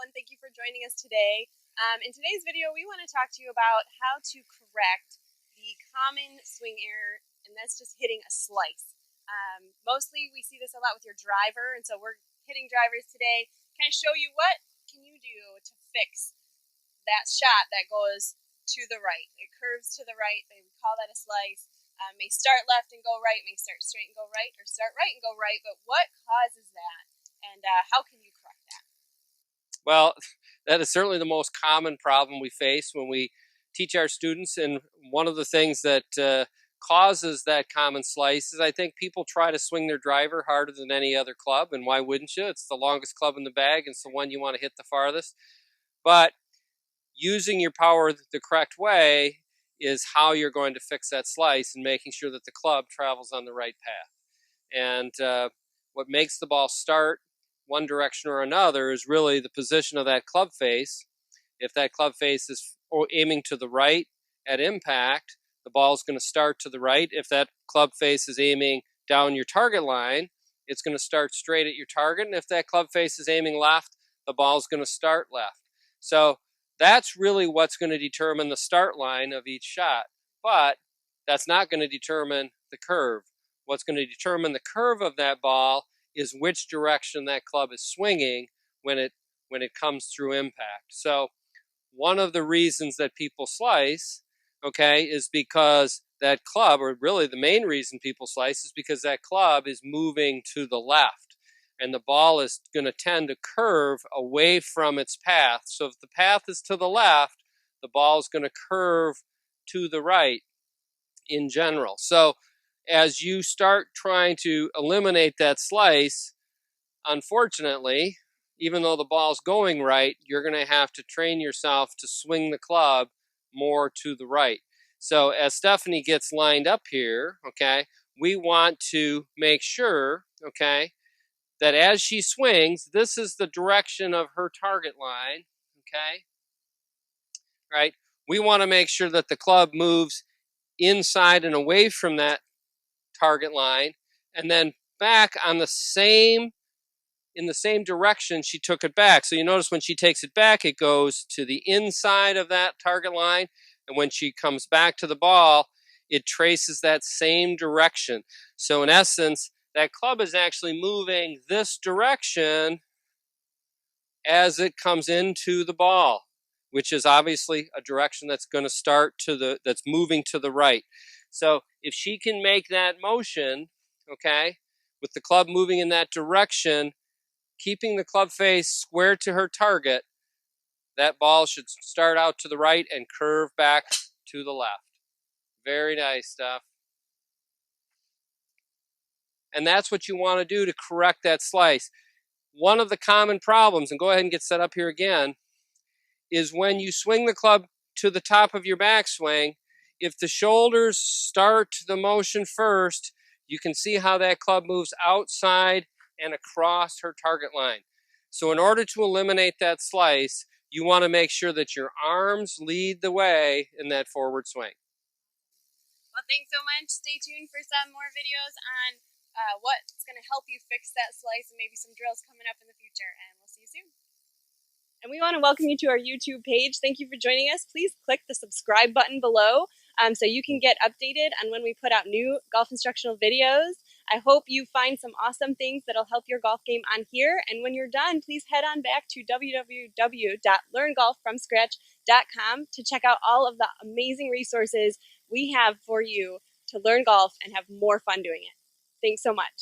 and thank you for joining us today. In today's video, we want to talk to you about how to correct the common swing error, and that's just hitting a slice. Mostly we see this a lot with your driver, and so we're hitting drivers today, kind of show you what can you do to fix that shot that goes to the right. It curves to the right, we call that a slice. May start left and go right, may start straight and go right, or start right and go right, but what causes that? And how can you correct that? Well, that is certainly the most common problem we face when we teach our students. And one of the things that causes that common slice is I think people try to swing their driver harder than any other club. And why wouldn't you? It's the longest club in the bag. And it's the one you want to hit the farthest. But using your power the correct way is how you're going to fix that slice and making sure that the club travels on the right path. And what makes the ball start one direction or another is really the position of that club face. If that club face is aiming to the right at impact, the ball is going to start to the right. If that club face is aiming down your target line, it's going to start straight at your target. And if that club face is aiming left, the ball is going to start left. So that's really what's going to determine the start line of each shot. But that's not going to determine the curve. What's going to determine the curve of that ball is which direction that club is swinging when it comes through impact. So one of the reasons that people slice, okay, is because that club, or really the main reason people slice, is because that club is moving to the left. And the ball is going to tend to curve away from its path. So if the path is to the left, the ball is going to curve to the right in general. So as you start trying to eliminate that slice, unfortunately, even though the ball's going right, you're going to have to train yourself to swing the club more to the right. So as Stephanie gets lined up here, okay, we want to make sure, okay, that as she swings, this is the direction of her target line, okay, right? We want to make sure that the club moves inside and away from that target line, and then back on in the same direction she took it back. So you notice when she takes it back, it goes to the inside of that target line, and when she comes back to the ball, it traces that same direction. So in essence, that club is actually moving this direction as it comes into the ball, which is obviously a direction that's going to start that's moving to the right. So if she can make that motion, okay, with the club moving in that direction, keeping the club face square to her target, that ball should start out to the right and curve back to the left. Very nice stuff. And that's what you want to do to correct that slice. One of the common problems, and go ahead and get set up here again, is when you swing the club to the top of your backswing, if the shoulders start the motion first, you can see how that club moves outside and across her target line. So in order to eliminate that slice, you want to make sure that your arms lead the way in that forward swing. Well, thanks so much. Stay tuned for some more videos on what's going to help you fix that slice, and maybe some drills coming up in the future. And we'll see you soon. And we want to welcome you to our YouTube page. Thank you for joining us. Please click the subscribe button below so you can get updated on when we put out new golf instructional videos. I hope you find some awesome things that'll help your golf game on here. And when you're done, please head on back to www.learngolffromscratch.com to check out all of the amazing resources we have for you to learn golf and have more fun doing it. Thanks so much.